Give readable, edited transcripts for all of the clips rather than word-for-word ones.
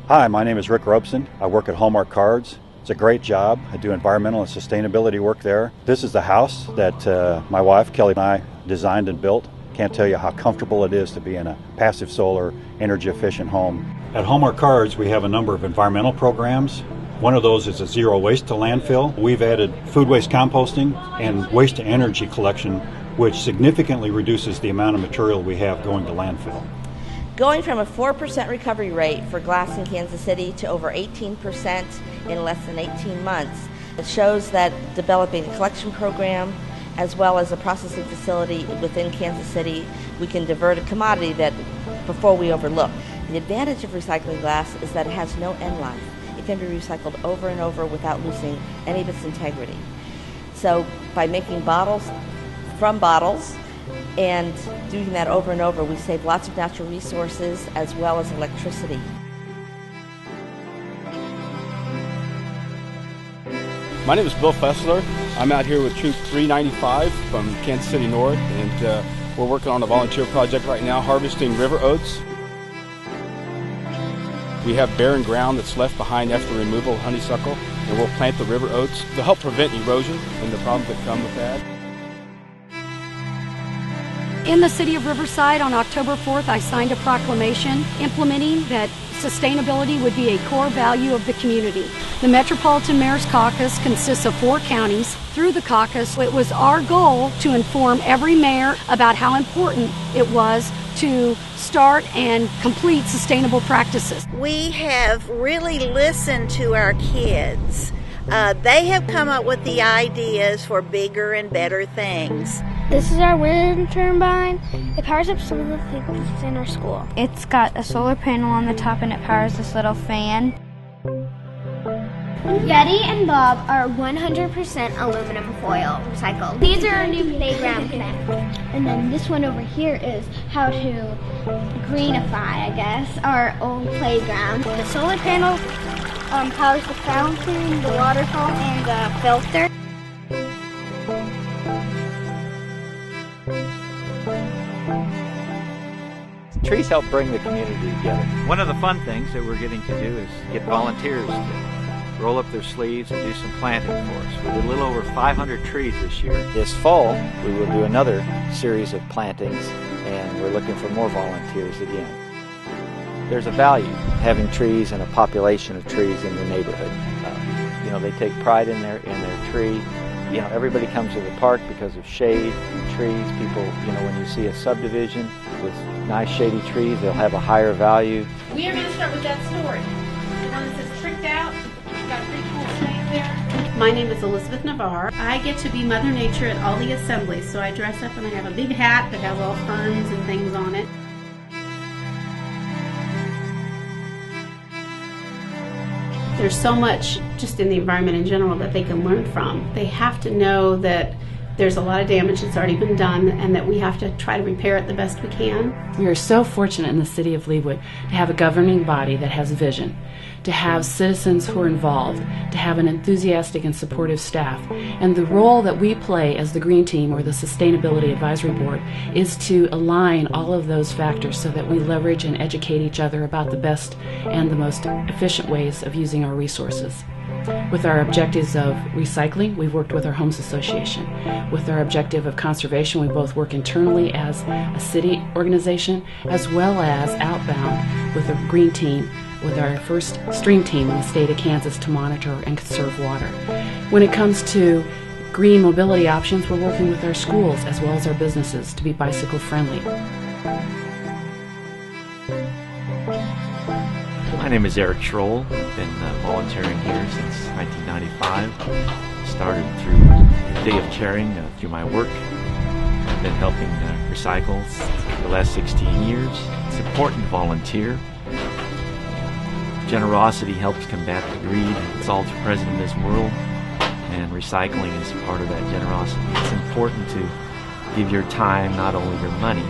Hi, my name is Rick Robeson. I work at Hallmark Cards. It's a great job. I do environmental and sustainability work there. This is the house that my wife, Kelly, and I designed and built. Can't tell you how comfortable it is to be in a passive solar, energy efficient home. At Hallmark Cards, we have a number of environmental programs. One of those is a zero waste to landfill. We've added food waste composting and waste to energy collection, which significantly reduces the amount of material we have going to landfill. Going from a 4% recovery rate for glass in Kansas City to over 18% in less than 18 months, it shows that developing a collection program as well as a processing facility within Kansas City, we can divert a commodity that before we overlook. The advantage of recycling glass is that it has no end life. It can be recycled over and over without losing any of its integrity. So by making bottles from bottles and doing that over and over, we save lots of natural resources as well as electricity. My name is Bill Fessler. I'm out here with Troop 395 from Kansas City North, and we're working on a volunteer project right now harvesting river oats. We have barren ground that's left behind after removal of honeysuckle, and we'll plant the river oats to help prevent erosion and the problems that come with that. In the city of Riverside on October 4th, I signed a proclamation implementing that sustainability would be a core value of the community. The Metropolitan Mayor's Caucus consists of 4 counties. Through the caucus, it was our goal to inform every mayor about how important it was to start and complete sustainable practices. We have really listened to our kids. They have come up with the ideas for bigger and better things. This is our wind turbine. It powers up some of the things in our school. It's got a solar panel on the top and it powers this little fan. Betty and Bob are 100% aluminum foil recycled. These are our new playground connectors. And then this one over here is how to greenify, I guess, our old playground. The solar panel powers the fountain, the waterfall, and the filter. Trees help bring the community together. One of the fun things that we're getting to do is get volunteers to roll up their sleeves and do some planting for us. We did a little over 500 trees this year. This fall, we will do another series of plantings, and we're looking for more volunteers again. There's a value having trees and a population of trees in your neighborhood. They take pride in their tree. Everybody comes to the park because of shade and trees. People, when you see a subdivision with nice shady trees, they'll have a higher value. We are going to start with that story. The one that says Tricked Out. It's got a pretty cool saying there. My name is Elizabeth Navarre. I get to be Mother Nature at all the assemblies, so I dress up and I have a big hat that has all ferns and things on it. There's so much just in the environment in general that they can learn from. They have to know that there's a lot of damage that's already been done and that we have to try to repair it the best we can. We are so fortunate in the city of Leawood to have a governing body that has vision, to have citizens who are involved, to have an enthusiastic and supportive staff. And the role that we play as the Green Team or the Sustainability Advisory Board is to align all of those factors so that we leverage and educate each other about the best and the most efficient ways of using our resources. With our objectives of recycling, we've worked with our Homes Association. With our objective of conservation, we both work internally as a city organization as well as outbound with a Green Team, with our first stream team in the state of Kansas to monitor and conserve water. When it comes to green mobility options, we're working with our schools as well as our businesses to be bicycle friendly. My name is Eric Schroll. I've been volunteering here since 1995. Started through the Day of Caring through my work. I've been helping recycle for the last 16 years. It's important to volunteer. Generosity helps combat the greed that's all too present in this world, and recycling is part of that generosity. It's important to give your time, not only your money.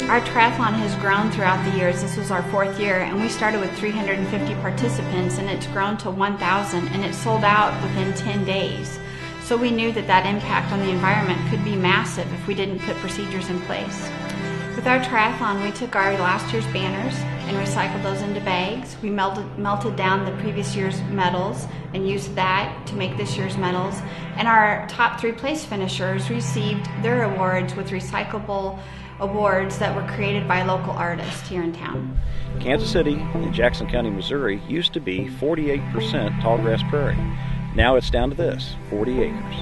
Our triathlon has grown throughout the years. This was our 4th year, and we started with 350 participants, and it's grown to 1,000, and it sold out within 10 days. So we knew that that impact on the environment could be massive if we didn't put procedures in place. With our triathlon, we took our last year's banners and recycled those into bags. We melted down the previous year's medals and used that to make this year's medals. And our top 3 place finishers received their awards with recyclable awards that were created by local artists here in town. Kansas City in Jackson County, Missouri used to be 48% tallgrass prairie. Now it's down to this, 40 acres.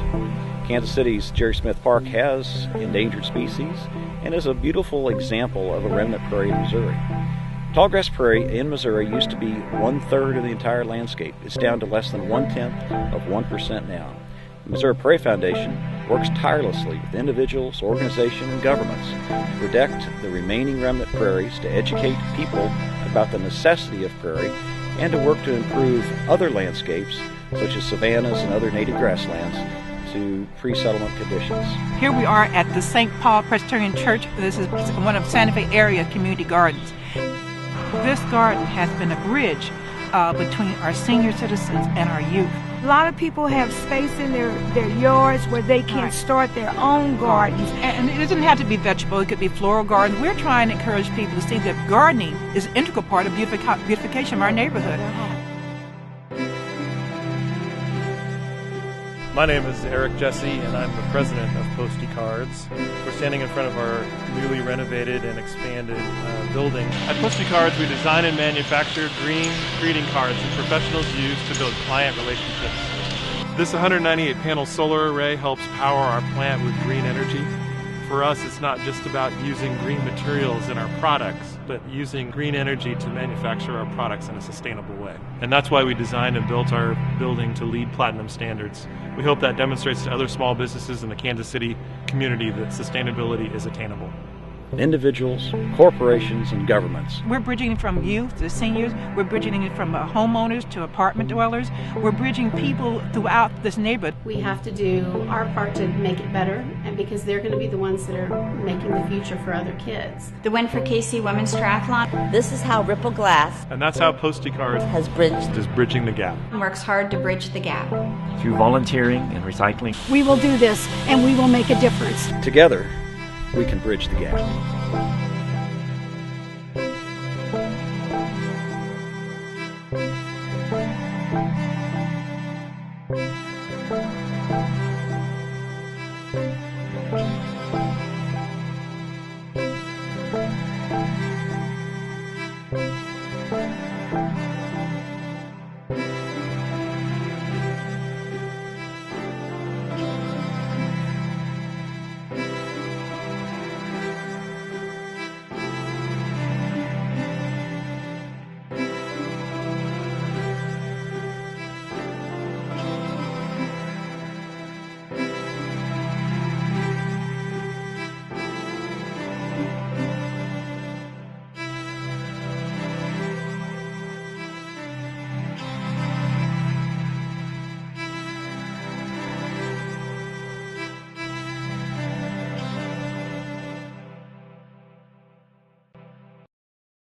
Kansas City's Jerry Smith Park has endangered species and is a beautiful example of a remnant prairie in Missouri. Tallgrass prairie in Missouri used to be 1/3 of the entire landscape. It's down to less than 1/10 of 1% now. The Missouri Prairie Foundation works tirelessly with individuals, organizations, and governments to protect the remaining remnant prairies, to educate people about the necessity of prairie, and to work to improve other landscapes, such as savannas and other native grasslands, to pre-settlement conditions. Here we are at the St. Paul Presbyterian Church. This is one of Santa Fe area community gardens. This garden has been a bridge between our senior citizens and our youth. A lot of people have space in their yards where they can start their own gardens. And it doesn't have to be vegetable, it could be floral gardens. We're trying to encourage people to see that gardening is an integral part of beautification of our neighborhood. My name is Eric Jesse, and I'm the president of Posty Cards. We're standing in front of our newly renovated and expanded building. At Posty Cards, we design and manufacture green greeting cards that professionals use to build client relationships. This 198-panel solar array helps power our plant with green energy. For us, it's not just about using green materials in our products, but using green energy to manufacture our products in a sustainable way. And that's why we designed and built our building to LEED Platinum standards. We hope that demonstrates to other small businesses in the Kansas City community that sustainability is attainable. Individuals, corporations, and governments. We're bridging from youth to seniors. We're bridging it from homeowners to apartment dwellers. We're bridging people throughout this neighborhood. We have to do our part to make it better, and because they're going to be the ones that are making the future for other kids. The win for KC Women's Triathlon. This is how Ripple Glass And that's how Posty Cards has bridged is bridging the gap. Works hard to bridge the gap. Through volunteering and recycling. We will do this, and we will make a difference. Together, we can bridge the gap.